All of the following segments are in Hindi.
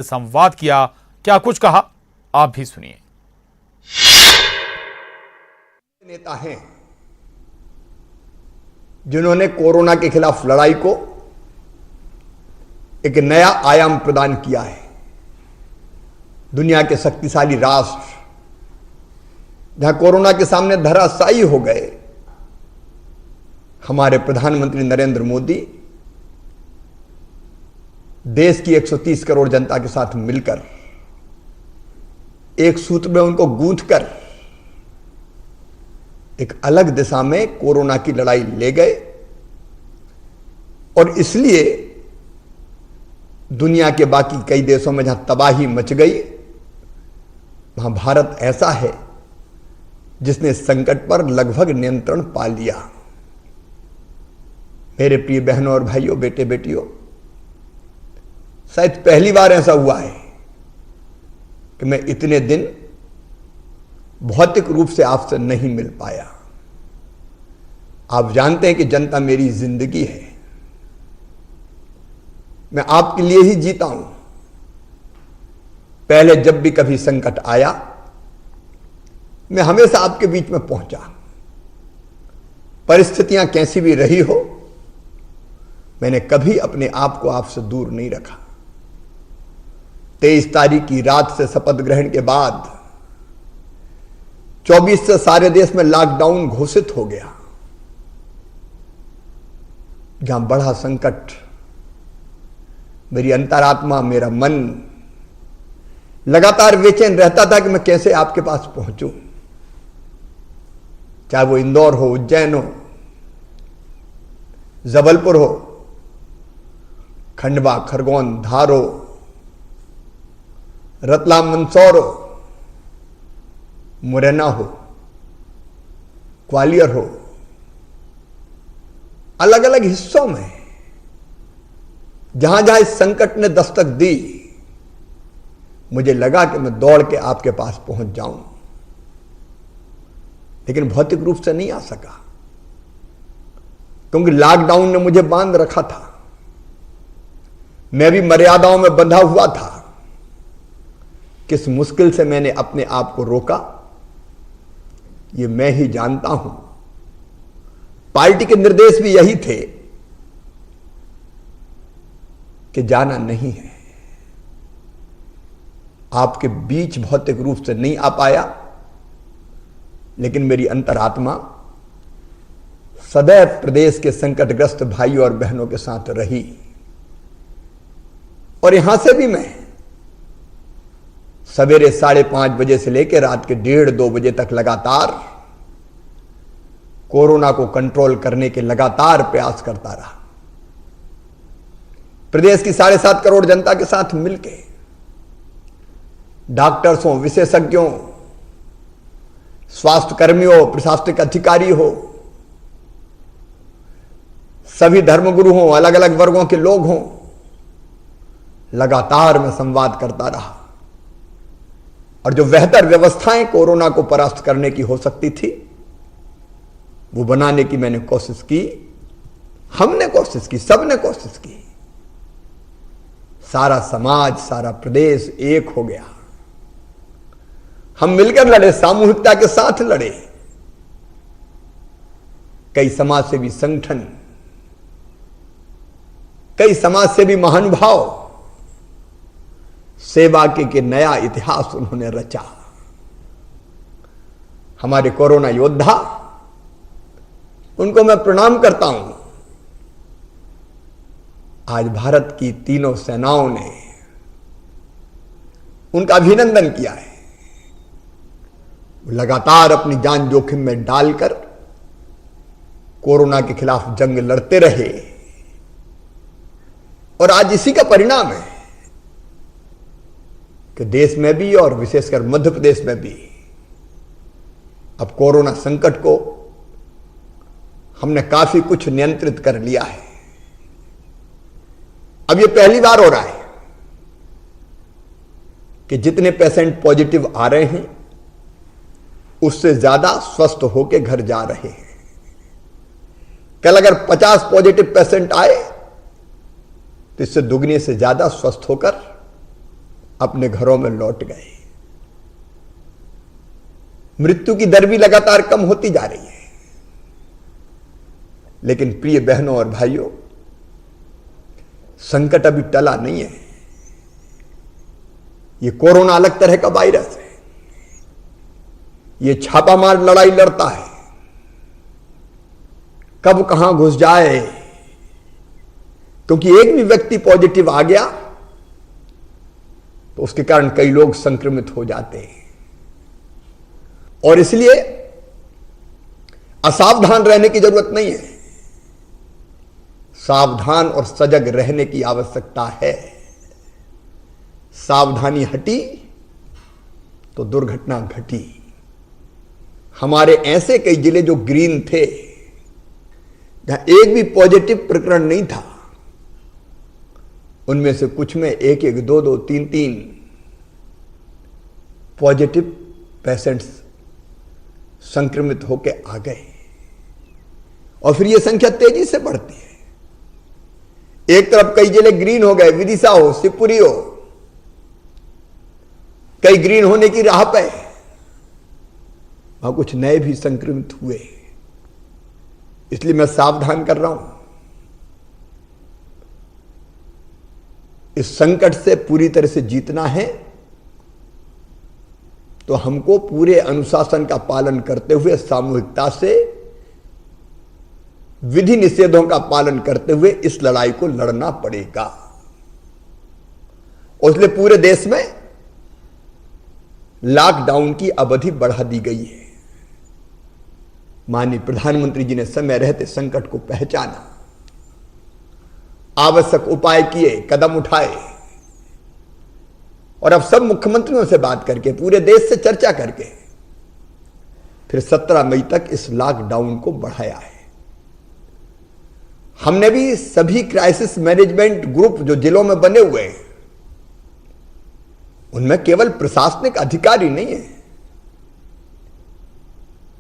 संवाद किया। क्या कुछ कहा आप भी सुनिए। नेता हैं जिन्होंने कोरोना के खिलाफ लड़ाई को एक नया आयाम प्रदान किया है। दुनिया के शक्तिशाली राष्ट्र जहां कोरोना के सामने धराशायी हो गए, हमारे प्रधानमंत्री नरेंद्र मोदी देश की 130 करोड़ जनता के साथ मिलकर एक सूत्र में उनको गूंथकर एक अलग दिशा में कोरोना की लड़ाई ले गए। और इसलिए दुनिया के बाकी कई देशों में जहां तबाही मच गई, वहां भारत ऐसा है जिसने संकट पर लगभग नियंत्रण पा लिया। मेरे प्रिय बहनों और भाइयों, बेटे बेटियों, शायद पहली बार ऐसा हुआ है कि मैं इतने दिन भौतिक रूप से आपसे नहीं मिल पाया। आप जानते हैं कि जनता मेरी जिंदगी है, मैं आपके लिए ही जीता हूं। पहले जब भी कभी संकट आया, मैं हमेशा आपके बीच में पहुंचा। परिस्थितियां कैसी भी रही हो, मैंने कभी अपने आप को आपसे दूर नहीं रखा। 23 तारीख की रात से शपथ ग्रहण के बाद 24 से सारे देश में लॉकडाउन घोषित हो गया। जहां बढ़ा संकट, मेरी अंतरात्मा, मेरा मन लगातार बेचैन रहता था कि मैं कैसे आपके पास पहुंचूं। चाहे वो इंदौर हो, उज्जैन हो, जबलपुर हो, खंडवा, खरगोन, धार हो, रतलाम, मंदसौर हो, मुरैना हो, ग्वालियर हो, अलग अलग हिस्सों में जहां जहां इस संकट ने दस्तक दी, मुझे लगा कि मैं दौड़ के आपके पास पहुंच जाऊं, लेकिन भौतिक रूप से नहीं आ सका, क्योंकि लॉकडाउन ने मुझे बांध रखा था। मैं भी मर्यादाओं में बंधा हुआ था। किस मुश्किल से मैंने अपने आप को रोका, ये मैं ही जानता हूं। पार्टी के निर्देश भी यही थे कि जाना नहीं है। आपके बीच भौतिक रूप से नहीं आ पाया, लेकिन मेरी अंतरात्मा सदैव प्रदेश के संकटग्रस्त भाइयों और बहनों के साथ रही। और यहां से भी मैं सवेरे 5:30 बजे से लेकर रात के 1:30-2 बजे तक लगातार कोरोना को कंट्रोल करने के लगातार प्रयास करता रहा। प्रदेश की 7.5 करोड़ जनता के साथ मिलकर डॉक्टर्स हो, विशेषज्ञों, स्वास्थ्य कर्मियों, प्रशासनिक अधिकारी हो, सभी धर्मगुरु हों, अलग अलग वर्गों के लोग हों, लगातार मैं संवाद करता रहा। और जो बेहतर व्यवस्थाएं कोरोना को परास्त करने की हो सकती थी, वो बनाने की मैंने कोशिश की। हमने कोशिश की, सबने कोशिश की। सारा समाज, सारा प्रदेश एक हो गया। हम मिलकर लड़े, सामूहिकता के साथ लड़े। कई समाजसेवी संगठन, कई समाजसेवी महानुभाव सेवा के नया इतिहास उन्होंने रचा। हमारे कोरोना योद्धा, उनको मैं प्रणाम करता हूं। आज भारत की तीनों सेनाओं ने उनका अभिनंदन किया है। लगातार अपनी जान जोखिम में डालकर कोरोना के खिलाफ जंग लड़ते रहे, और आज इसी का परिणाम है कि देश में भी और विशेषकर मध्य प्रदेश में भी अब कोरोना संकट को हमने काफी कुछ नियंत्रित कर लिया है। अब यह पहली बार हो रहा है कि जितने पेशेंट पॉजिटिव आ रहे हैं, उससे ज्यादा स्वस्थ होकर घर जा रहे हैं। कल अगर 50 पॉजिटिव पेशेंट आए, तो इससे दुगने से ज्यादा स्वस्थ होकर अपने घरों में लौट गए। मृत्यु की दर भी लगातार कम होती जा रही है। लेकिन प्रिय बहनों और भाइयों, संकट अभी टला नहीं है। यह कोरोना अलग तरह का वायरस है। यह छापामार लड़ाई लड़ता है। कब कहां घुस जाए, क्योंकि एक भी व्यक्ति पॉजिटिव आ गया तो उसके कारण कई लोग संक्रमित हो जाते हैं। और इसलिए असावधान रहने की जरूरत नहीं है, सावधान और सजग रहने की आवश्यकता है। सावधानी हटी तो दुर्घटना घटी। हमारे ऐसे कई जिले जो ग्रीन थे, जहां एक भी पॉजिटिव प्रकरण नहीं था, उनमें से कुछ में 1-1, 2-2, 3-3 पॉजिटिव पेशेंट्स संक्रमित होकर आ गए। और फिर यह संख्या तेजी से बढ़ती है। एक तरफ कई जिले ग्रीन हो गए, विदिशा हो, शिवपुरी हो, कई ग्रीन होने की राह पे, वहां कुछ नए भी संक्रमित हुए। इसलिए मैं सावधान कर रहा हूं। इस संकट से पूरी तरह से जीतना है तो हमको पूरे अनुशासन का पालन करते हुए, सामूहिकता से, विधि निषेधों का पालन करते हुए इस लड़ाई को लड़ना पड़ेगा। और इसलिए पूरे देश में लॉकडाउन की अवधि बढ़ा दी गई है। माननीय प्रधानमंत्री जी ने समय रहते संकट को पहचाना, आवश्यक उपाय किए, कदम उठाए। और अब सब मुख्यमंत्रियों से बात करके, पूरे देश से चर्चा करके, फिर 17 मई तक इस लॉकडाउन को बढ़ाया है। हमने भी सभी क्राइसिस मैनेजमेंट ग्रुप जो जिलों में बने हुए हैं, उनमें केवल प्रशासनिक अधिकारी नहीं है,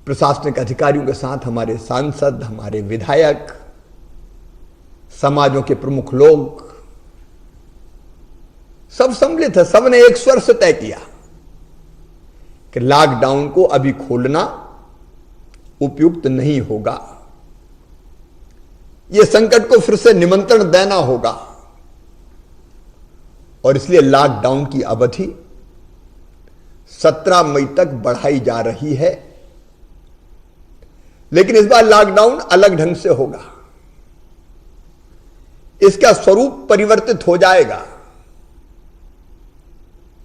प्रशासनिक अधिकारियों के साथ हमारे सांसद, हमारे विधायक, समाजों के प्रमुख लोग सब सम्मिलित है। सबने एक स्वर से तय किया कि लॉकडाउन को अभी खोलना उपयुक्त नहीं होगा। यह संकट को फिर से निमंत्रण देना होगा। और इसलिए लॉकडाउन की अवधि 17 मई तक बढ़ाई जा रही है। लेकिन इस बार लॉकडाउन अलग ढंग से होगा। इसका स्वरूप परिवर्तित हो जाएगा।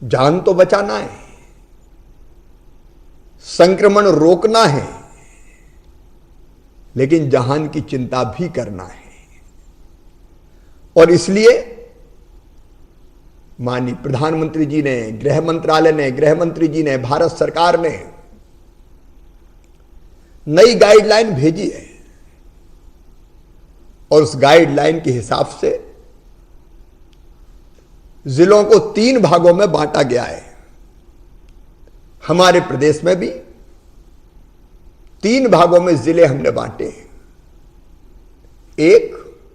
जान तो बचाना है, संक्रमण रोकना है, लेकिन जहान की चिंता भी करना है। और इसलिए माननीय प्रधानमंत्री जी ने, गृह मंत्रालय ने, गृह मंत्री जी ने, भारत सरकार ने नई गाइडलाइन भेजी है। और उस गाइडलाइन के हिसाब से जिलों को 3 भागों में बांटा गया है। हमारे प्रदेश में भी 3 भागों में जिले हमने बांटे हैं। एक,